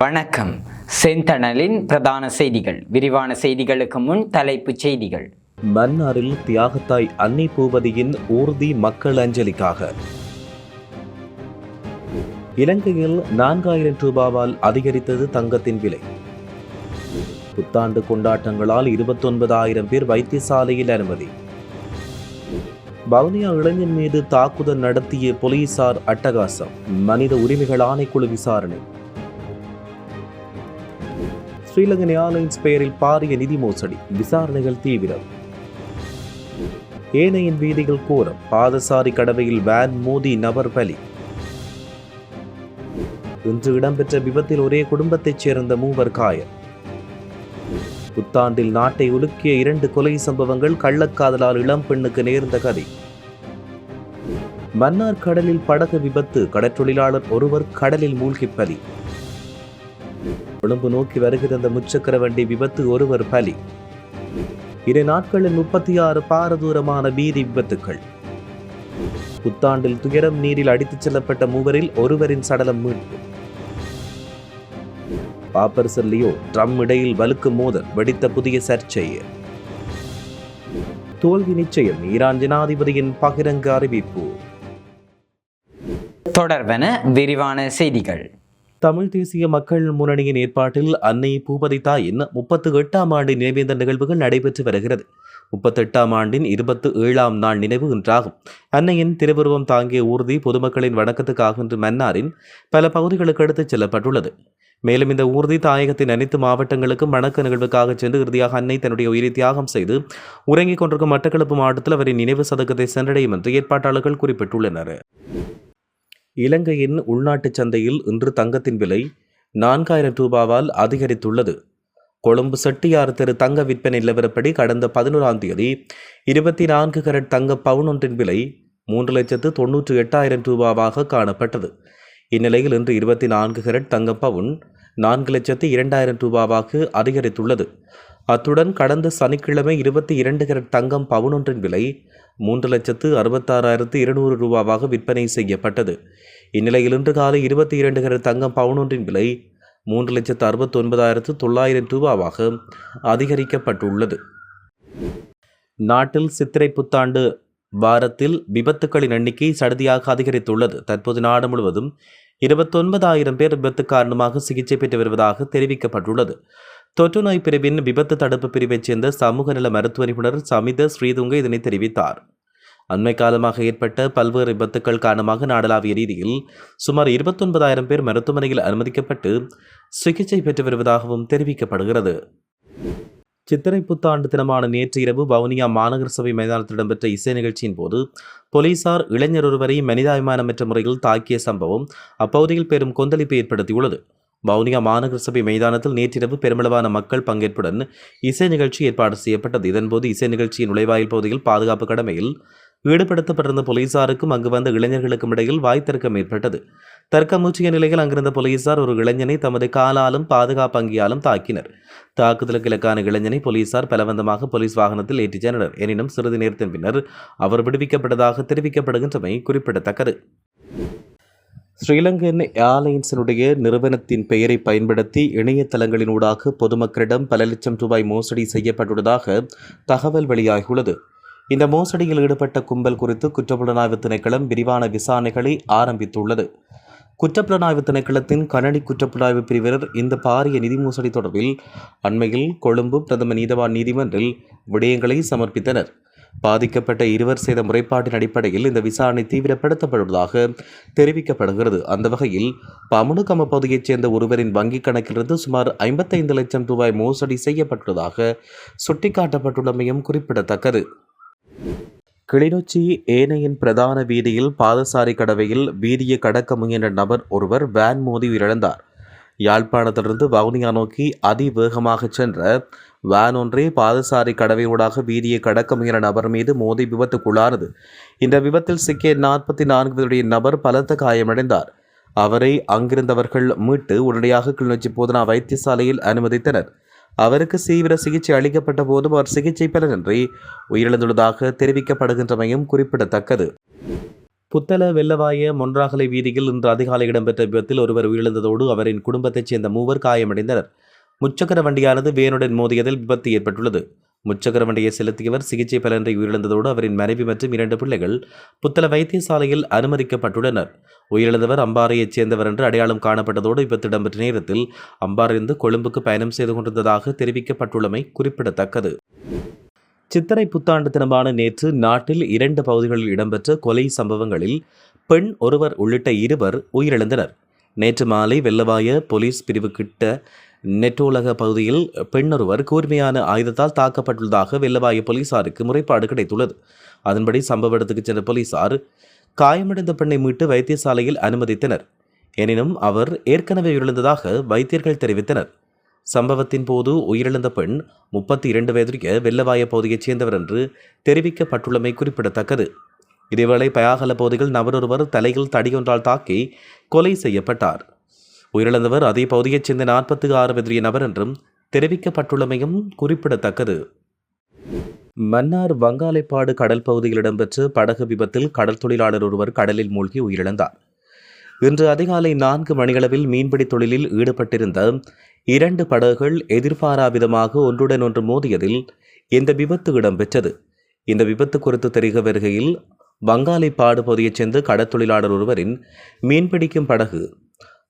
வணக்கம். செந்தணலின் பிரதான செய்திகள். விரிவான செய்திகளுக்கு முன் தலைப்புச் செய்திகள். மன்னாரில் தியாகத்தாய் அன்னை பூபதியின் ஊர்தி மக்கள் அஞ்சலிக்காக. இலங்கையில் 4000 ரூபாவால் அதிகரித்தது தங்கத்தின் விலை. புத்தாண்டு கொண்டாட்டங்களால் 29,000 பேர் வைத்தியசாலையில் அனுமதி. வவுனியா இளைஞன் மீது தாக்குதல் நடத்திய போலீசார் அட்டகாசம். மனித உரிமைகள் ஆணைக்குழு விசாரணை. ஸ்ரீலங்கன் ஏர்லைன்ஸ் பெயரில் பாரிய நிதி மோசடி, விசாரணைகள் தீவிரம். ஏனையின் வீதிகள் கோரம், பாதசாரி கடவையில் வேன் மோதி நபர் பலி. இன்று இடம்பெற்ற விபத்தில் ஒரே குடும்பத்தைச் சேர்ந்த 3 காயம். புத்தாண்டில் நாட்டை உலுக்கிய 2 கொலை சம்பவங்கள், கள்ளக்காதலால் இளம் பெண்ணுக்கு நேர்ந்த கதை. மன்னார் கடலில் படகு விபத்து, கடற்றொழிலாளர் ஒருவர் கடலில் மூழ்கி பலி. கொழும்பு நோக்கி வருகிற முச்சக்கர வண்டி விபத்து, ஒருவர் பலி. 2 நாட்களில் 36 பாரதூரமான வீதி விபத்துக்கள். புத்தாண்டில் துயரம், நீரில் அடித்துச் செல்லப்பட்ட 3 ஒருவரின் சடலம் மீட்பு. பாப்பரசர் லியோ ட்ரம்ப் இடையில் வலுக்கும் மோதல், வெடித்த புதிய சர்ச்சை. தோல்வி நிச்சயம், ஈரான் ஜனாதிபதியின் பகிரங்க அறிவிப்பு. தொடர்வன விரிவான செய்திகள். தமிழ் தேசிய மக்கள் முன்னணியின் ஏற்பாட்டில் அன்னை பூபதி தாயின் 38ஆம் ஆண்டு நினைவேந்த நிகழ்வுகள் நடைபெற்று வருகிறது. 38ஆம் ஆண்டின் 27ஆம் நாள் நினைவு இன்றாகும். அன்னையின் திருவுருவம் தாங்கிய ஊர்தி பொதுமக்களின் வணக்கத்துக்காக இன்று மன்னாரின் பல பகுதிகளுக்கு எடுத்துச் செல்லப்பட்டுள்ளது. மேலும் இந்த ஊர்தி தாயகத்தின் அனைத்து மாவட்டங்களுக்கும் வணக்க நிகழ்வுக்காக சென்று இறுதியாக அன்னை தன்னுடைய உயிரை தியாகம் செய்து உறங்கிக் கொண்டிருக்கும் மட்டக்களப்பு மாவட்டத்தில் அவரின் நினைவு சதகத்தை சென்றடையும் என்று ஏற்பாட்டாளர்கள் குறிப்பிட்டுள்ளனர். இலங்கையின் உள்நாட்டு சந்தையில் இன்று தங்கத்தின் விலை 4000 ரூபாவால் அதிகரித்துள்ளது. கொழும்பு செட்டியார் தெரு தங்க விற்பனை நிலவரப்படி கடந்த 11ஆம் தேதி 24 கரட் தங்க பவுன் ஒன்றின் விலை 3,98,000 ரூபாவாக காணப்பட்டது. இந்நிலையில் இன்று 24 கரட் தங்க பவுன் 4,02,000 ரூபாவாக அதிகரித்துள்ளது. அத்துடன் கடந்த சனிக்கிழமை 22 கரட் தங்கம் பவுன் ஒன்றின் விலை 3,66,200 ரூபாவாக விற்பனை செய்யப்பட்டது. இந்நிலையில் இன்று காலை 22 கரட் தங்கம் பவுன் ஒன்றின் விலை 3,69,900 ரூபாவாக அதிகரிக்கப்பட்டுள்ளது. நாட்டில் சித்திரை புத்தாண்டு வாரத்தில் விபத்துக்களின் எண்ணிக்கை சடுதியாக அதிகரித்துள்ளது. தற்போது நாடு முழுவதும் 29,000 பேர் விபத்து காரணமாக சிகிச்சை பெற்று வருவதாக தெரிவிக்கப்பட்டுள்ளது. தொற்று நோய் பிரிவின் விபத்து தடுப்பு பிரிவைச் சேர்ந்த சமூக நல மருத்துவ நிபுணர் சமித ஸ்ரீதுங்க இதனை தெரிவித்தார். அண்மை காலமாக ஏற்பட்ட பல்வேறு விபத்துக்கள் காரணமாக நாடளாவிய ரீதியில் சுமார் 29,000 பேர் மருத்துவமனையில் அனுமதிக்கப்பட்டு சிகிச்சை பெற்று வருவதாகவும் தெரிவிக்கப்படுகிறது. சித்திரை புத்தாண்டு தினமான நேற்று இரவு வவுனியா மாநகர சபை மைதானத்தில் இடம்பெற்ற இசை நிகழ்ச்சியின் போது போலீசார் இளைஞர் ஒருவரை மனிதாபிமானமற்ற முறையில் தாக்கிய சம்பவம் அப்பகுதியில் பெரும் கொந்தளிப்பை ஏற்படுத்தியுள்ளது. வவுனியா மாநகர சபை மைதானத்தில் நேற்றிரவு பெருமளவான மக்கள் பங்கேற்புடன் இசை நிகழ்ச்சி ஏற்பாடு செய்யப்பட்டது. இதன்போது இசை நிகழ்ச்சியின் நுழைவாயில் பகுதியில் பாதுகாப்பு கடமையில் ஈடுபடுத்தப்பட்டிருந்த போலீசாருக்கும் அங்கு வந்த இளைஞர்களுக்கும் இடையில் வாய்த்தர்க்கம் ஏற்பட்டது. தர்க்கமூச்சிய நிலையில் அங்கிருந்த போலீசார் ஒரு இளைஞனை தமது காலாலும் பாதுகாப்பு அங்கியாலும் தாக்கினர். தாக்குதலுக்கு இலக்கான இளைஞனை போலீசார் பலவந்தமாக போலீஸ் வாகனத்தில் ஏற்றிச் சென்றனர். எனினும் சிறிது நேரத்தின் பின்னர் அவர் விடுவிக்கப்பட்டதாக தெரிவிக்கப்படுகின்றமை குறிப்பிடத்தக்கது. ஸ்ரீலங்கன் ஏர்லைன்ஸினுடைய நிறுவனத்தின் பெயரை பயன்படுத்தி இணையதளங்களினூடாக பொதுமக்களிடம் பல லட்சம் ரூபாய் மோசடி செய்யப்பட்டுள்ளதாக தகவல் வெளியாகியுள்ளது. இந்த மோசடியில் ஈடுபட்ட கும்பல் குறித்து குற்றப்புலனாய்வு திணைக்களம் விரிவான விசாரணைகளை ஆரம்பித்துள்ளது. குற்றப்புலனாய்வு திணைக்களத்தின் கணனி குற்றப்புலனாய்வு பிரிவினர் இந்த பாரிய நிதி மோசடி தொடர்பில் அண்மையில் கொழும்பு பிரதம நீதவான் நீதிமன்றில் விடயங்களை சமர்ப்பித்தனர். பாதிக்கப்பட்ட 2 செய்த முறைப்பாட்டின் அடிப்படையில் இந்த விசாரணை தீவிரப்படுத்தப்படுவதாக தெரிவிக்கப்படுகிறது. அந்த வகையில் பமுனுகம பகுதியைச் சேர்ந்த ஒருவரின் வங்கிக் கணக்கிலிருந்து சுமார் 55 லட்சம் ரூபாய் மோசடி செய்யப்பட்டுள்ளதாக சுட்டிக்காட்டப்பட்டுள்ளமையும் குறிப்பிடத்தக்கது. கிளிநொச்சி ஏனையின் பிரதான வீதியில் பாதசாரி கடவையில் வீதியை கடக்க முயன்ற நபர் ஒருவர் வேன் மோதி உயிரிழந்தார். யாழ்ப்பாணத்திலிருந்து வவுனியா நோக்கி அதிவேகமாக சென்ற வேன் ஒன்றே பாதசாரி கடவையூடாக வீதியை கடக்க முயன்ற நபர் மீது மோதி விபத்துக்குள்ளானது. இந்த விபத்தில் சிக்கிய 44 வயதுடைய நபர் பலத்த காயமடைந்தார். அவரை அங்கிருந்தவர்கள் மீட்டு உடனடியாக கிளிநொச்சி போதனா வைத்தியசாலையில் அனுமதித்தனர். அவருக்கு தீவிர சிகிச்சை அளிக்கப்பட்ட போதும் அவர் சிகிச்சை பலனின்றி உயிரிழந்துள்ளதாக தெரிவிக்கப்படுகின்றமையும் குறிப்பிடத்தக்கது. புத்தள வெள்ளவாய மொன்றாகலை வீதியில் இன்று அதிகாலை இடம்பெற்ற விபத்தில் ஒருவர் உயிரிழந்ததோடு அவரின் குடும்பத்தைச் சேர்ந்த 3 காயமடைந்தனர். முச்சக்கர வண்டியானது வேனுடன் மோதியதில் விபத்து ஏற்பட்டுள்ளது. முச்சக்கர வண்டியை செலுத்தியவர் சிகிச்சை பலனின்றி உயிரிழந்ததோடு அவரின் மனைவி மற்றும் 2 பிள்ளைகள் புத்தள வைத்தியசாலையில் அனுமதிக்கப்பட்டுள்ளனர். உயிரிழந்தவர் அம்பாறையைச் சேர்ந்தவர் என்று அடையாளம் காணப்பட்டதோடு விபத்து இடம்பெற்ற நேரத்தில் அம்பாறையிலிருந்து கொழும்புக்கு பயணம் செய்து கொண்டிருந்ததாக தெரிவிக்கப்பட்டுள்ளமை குறிப்பிடத்தக்கது. சித்திரை புத்தாண்டு தினமான நேற்று நாட்டில் 2 பகுதிகளில் இடம்பெற்ற கொலை சம்பவங்களில் பெண் ஒருவர் உள்ளிட்ட 2 உயிரிழந்தனர். நேற்று மாலை வெள்ளவாய போலீஸ் பிரிவு கிட்ட நெட்டோலக பகுதியில் பெண்ணொருவர் கூர்மையான ஆயுதத்தால் தாக்கப்பட்டுள்ளதாக வெள்ளவாய போலீசாருக்கு முறைப்பாடு கிடைத்துள்ளது. அதன்படி சம்பவ இடத்துக்கு சென்ற போலீசார் காயமடைந்த பெண்ணை மீட்டு வைத்தியசாலையில் அனுமதித்தனர். எனினும் அவர் ஏற்கனவே உயிரிழந்ததாக வைத்தியர்கள் தெரிவித்தனர். சம்பவத்தின் போது உயிரிழந்த பெண் 32 வயதுடைய வெள்ளவாய பகுதியைச் சேர்ந்தவர் என்று தெரிவிக்கப்பட்டுள்ளமை குறிப்பிடத்தக்கது. இதேவேளை பயாகல பகுதியில் நபரொருவர் தலையில் தடியொன்றால் தாக்கி கொலை செய்யப்பட்டார். உயிரிழந்தவர் அதே பகுதியைச் சேர்ந்த 46 வயதுடைய நபர் என்றும் தெரிவிக்கப்பட்டுள்ளமையும் குறிப்பிடத்தக்கது. மன்னார் வங்காளைப்பாடு கடல் பகுதியில் இடம்பெற்ற படகு விபத்தில் கடல் தொழிலாளர் ஒருவர் கடலில் மூழ்கி உயிரிழந்தார். இன்று அதிகாலை 4 மணியளவில் மீன்பிடி தொழிலில் ஈடுபட்டிருந்த 2 படகுகள் எதிர்பாராவிதமாக ஒன்றுடன் ஒன்று மோதியதில் இந்த விபத்து இடம்பெற்றது. இந்த விபத்து குறித்து தெரிய வருகையில் வங்காளைப்பாடு பகுதியைச் சேர்ந்த கடற்தொழிலாளர் ஒருவரின் மீன்பிடிக்கும் படகு,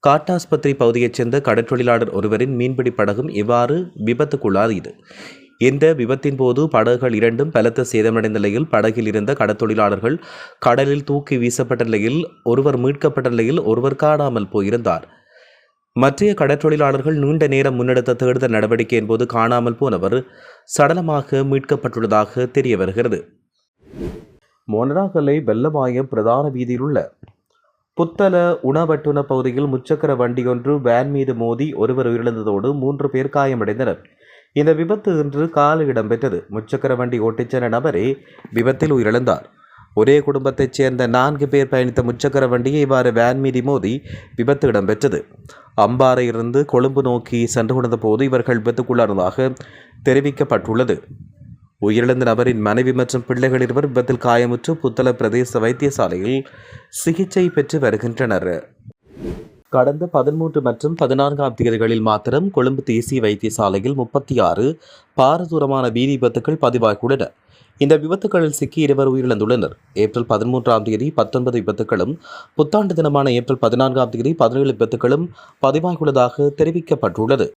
காட்டாஸ்பத்திரி பகுதியைச் சேர்ந்த கடற்தொழிலாளர் ஒருவரின் மீன்பிடி படகும் இவ்வாறு விபத்துக்குள்ளாகியது. இந்த விபத்தின் போது படகுகள் 2ம் பலத்த சேதமடைந்த நிலையில் படகில் இருந்த கடற்தொழிலாளர்கள் கடலில் தூக்கி வீசப்பட்ட நிலையில் ஒருவர் மீட்கப்பட்ட நிலையில் ஒருவர் காணாமல் போயிருந்தார். மற்றைய கடற்தொழிலாளர்கள் நீண்ட நேரம் முன்னெடுத்த தேடுதல் நடவடிக்கையின் போது காணாமல் போனவர் சடலமாக மீட்கப்பட்டுள்ளதாக தெரிய வருகிறது. மொனராகலை வெள்ளவாய பிரதான வீதியில் உள்ள புத்தள உணவட்டுன பகுதியில் முச்சக்கர வண்டியொன்று வேன் மீது மோதி ஒருவர் உயிரிழந்ததோடு 3 பேர் காயமடைந்தனர். இந்த விபத்து இன்று காலை இடம்பெற்றது. முச்சக்கர வண்டி ஓட்டிச் சென்ற நபரே விபத்தில் உயிரிழந்தார். ஒரே குடும்பத்தைச் சேர்ந்த 4 பேர் பயணித்த முச்சக்கர வண்டியை இவ்வாறு வேன் மீது மோதி விபத்து இடம்பெற்றது. அம்பாறையிலிருந்து கொழும்பு நோக்கி சென்று கொண்ட போது இவர்கள் விபத்துக்குள்ளானதாக தெரிவிக்கப்பட்டுள்ளது. உயிரிழந்த நபரின் மனைவி மற்றும் பிள்ளைகள் 2 விபத்தில் காயமுற்று புத்தள பிரதேச வைத்தியசாலையில் சிகிச்சை பெற்று வருகின்றனர். கடந்த 13 மற்றும் 14ஆம் தேதிகளில் மாத்திரம் கொழும்பு தேசிய வைத்தியசாலையில் 36 பாரதூரமான வீதி விபத்துக்கள் பதிவாகியுள்ளன. இந்த விபத்துகளில் சிக்கி 2 உயிரிழந்துள்ளனர். ஏப்ரல் 13ஆம் தேதி 19 விபத்துக்களும், புத்தாண்டு தினமான ஏப்ரல் 14ஆம் தேதி 17 விபத்துக்களும் பதிவாகியுள்ளதாக தெரிவிக்கப்பட்டுள்ளது.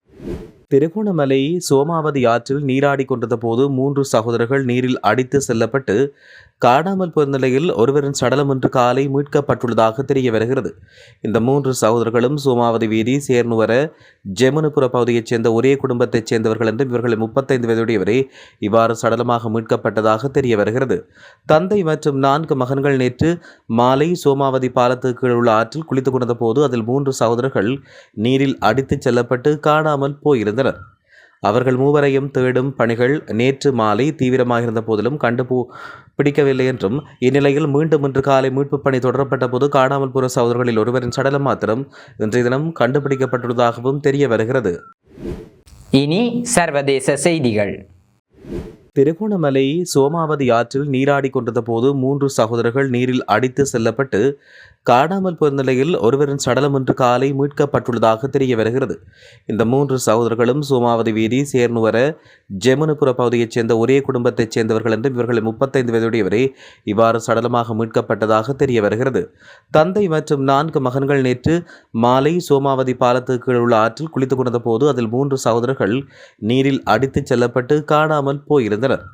திருகோணமலை சோமாவதி ஆற்றில் நீராடி கொண்டிருந்த போது 3 சகோதரர்கள் நீரில் அடித்து செல்லப்பட்டு காணாமல் போன நிலையில் ஒருவரின் சடலம் இன்று காலை மீட்கப்பட்டுள்ளதாக தெரிய வருகிறது. இந்த 3 சகோதரர்களும் சோமாவதி வீதி சேர்னுவர ஜெமுனுபுர பகுதியைச் சேர்ந்த ஒரே குடும்பத்தைச் சேர்ந்தவர்கள் என்றும் இவர்களை 35 வயதுடையவரே இவ்வாறு சடலமாக மீட்கப்பட்டதாக தெரிய வருகிறது. தந்தை மற்றும் 4 மகன்கள் நேற்று மாலை சோமாவதி பாலத்துக்கு கீழ் உள்ள ஆற்றில் குளித்துக் கொண்டிருந்த போது அதில் 3 சகோதரர்கள் நீரில் அடித்துச் செல்லப்பட்டு காணாமல் போயிருந்தனர். அவர்கள் 3வரையும் தேடும் பணிகள் நேற்று மாலை தீவிரமாக இருந்த போதிலும் பிடிக்கவில்லை என்றும் இந்நிலையில் மீண்டும் இன்று காலை மீட்புப் பணி தொடரப்பட்ட போது காணாமல் போன சகோதரர்களில் ஒருவரின் சடலம் மாத்திரம் இன்றைய தினம் கண்டுபிடிக்கப்பட்டுள்ளதாகவும் தெரிய வருகிறது. இனி சர்வதேச செய்திகள். திருகோணமலை சோமாவதி ஆற்றில் நீராடி கொண்டிருந்த போது 3 சகோதரர்கள் நீரில் அடித்து செல்லப்பட்டு காணாமல் போன நிலையில் ஒருவரின் சடலம் இன்று காலை மீட்கப்பட்டுள்ளதாக தெரிய வருகிறது. இந்த 3 சகோதரர்களும் சோமாவதி வீதி சேர்னுவர ஜெமுனுபுர பகுதியைச் சேர்ந்த ஒரே குடும்பத்தைச் சேர்ந்தவர்கள் என்றும் இவர்களை 35 வயதுடையவரே இவ்வாறு சடலமாக மீட்கப்பட்டதாக தெரிய வருகிறது. தந்தை மற்றும் 4 மகன்கள் நேற்று மாலை சோமாவதி பாலத்துக்கு கீழ் உள்ள ஆற்றில் குளித்துக் கொண்டிருந்த போது அதில் 3 சகோதரர்கள் நீரில் அடித்துச் செல்லப்பட்டு காணாமல் போயிருந்தனர்.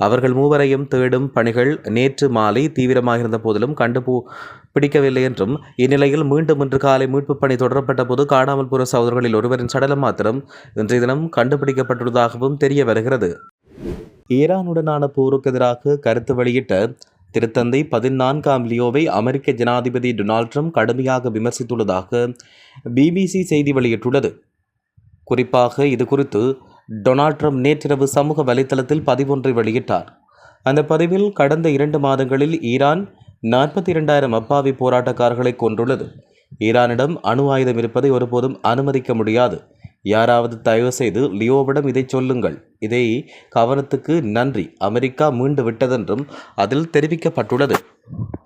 அவர்கள் 3வரையும் தேடும் பணிகள் நேற்று மாலை தீவிரமாக இருந்த போதிலும் பிடிக்கவில்லை என்றும் இந்நிலையில் மீண்டும் இன்று காலை மீட்புப் பணி தொடரப்பட்ட போது காணாமல் போன சகோதரர்களில் ஒருவரின் சடலம் மாத்திரம் இன்றைய தினம் கண்டுபிடிக்கப்பட்டுள்ளதாகவும் தெரிய வருகிறது. ஈரானுடனான போருக்கு எதிராக கருத்து வெளியிட்ட திருத்தந்தை 14ஆம் லியோவை அமெரிக்க ஜனாதிபதி டொனால்ட் ட்ரம்ப் கடுமையாக விமர்சித்துள்ளதாக பிபிசி செய்தி வெளியிட்டுள்ளது. குறிப்பாக இது குறித்து டொனால்ட் ட்ரம்ப் நேற்றிரவு சமூக வலைத்தளத்தில் பதிவொன்றை வெளியிட்டார். அந்த பதிவில் கடந்த 2 மாதங்களில் ஈரான் 42,000 அப்பாவி போராட்டக்காரர்களை கொன்றுள்ளது. ஈரானிடம் அணு ஆயுதம் இருப்பதை ஒருபோதும் அனுமதிக்க முடியாது. யாராவது தயவு செய்து லியோவிடம் இதை சொல்லுங்கள். இதை கவனத்துக்கு நன்றி. அமெரிக்கா மீண்டு விட்டதென்றும் அதில் தெரிவிக்கப்பட்டுள்ளது.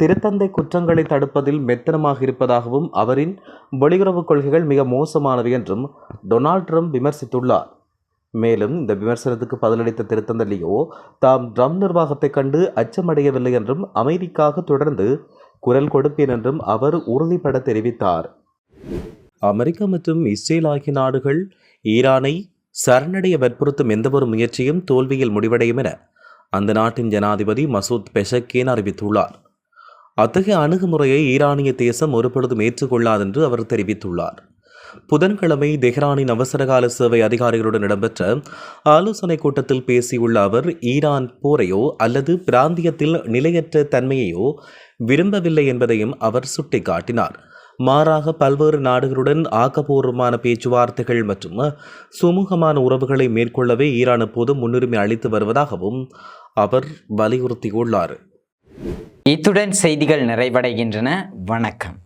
திருத்தந்தை குற்றங்களை தடுப்பதில் மெத்தனமாக இருப்பதாகவும் அவரின் வெளியுறவு கொள்கைகள் மிக மோசமானவை என்றும் டொனால்ட் ட்ரம்ப் விமர்சித்துள்ளார். மேலும் இந்த விமர்சனத்துக்கு பதிலளித்த திருத்தந்தை லியோ தாம் ட்ரம்ப் நிர்வாகத்தை கண்டு அச்சமடையவில்லை என்றும் அமைதிக்காக தொடர்ந்து குரல் கொடுப்பேன் என்றும் அவர் உறுதிபட தெரிவித்தார். அமெரிக்கா மற்றும் இஸ்ரேல் ஆகிய நாடுகள் ஈரானை சரணடைய வற்புறுத்தும் எந்தவொரு முயற்சியும் தோல்வியில் முடிவடையும் என அந்த நாட்டின் ஜனாதிபதி மசூத் பெஷக்கேன் அறிவித்துள்ளார். அத்தகைய அணுகுமுறையை ஈரானிய தேசம் ஒருபொழுதும் ஏற்றுக்கொள்ளாது என்று அவர் தெரிவித்துள்ளார். புதன்கிழமை தெஹ்ரானின் அவசரகால சேவை அதிகாரிகளுடன் இடம்பெற்ற ஆலோசனைக் கூட்டத்தில் பேசியுள்ள அவர் ஈரான் போரையோ அல்லது பிராந்தியத்தில் நிலையற்ற தன்மையையோ விரும்பவில்லை என்பதையும் அவர் சுட்டிக்காட்டினார். மாறாக பல்வேறு நாடுகளுடன் ஆக்கப்பூர்வமான பேச்சுவார்த்தைகள் மற்றும் சுமூகமான உறவுகளை மேற்கொள்ளவே ஈரான் எப்போதும் முன்னுரிமை அளித்து வருவதாகவும் அவர் வலியுறுத்தியுள்ளார். இத்துடன் செய்திகள் நிறைவடைகின்றன. வணக்கம்.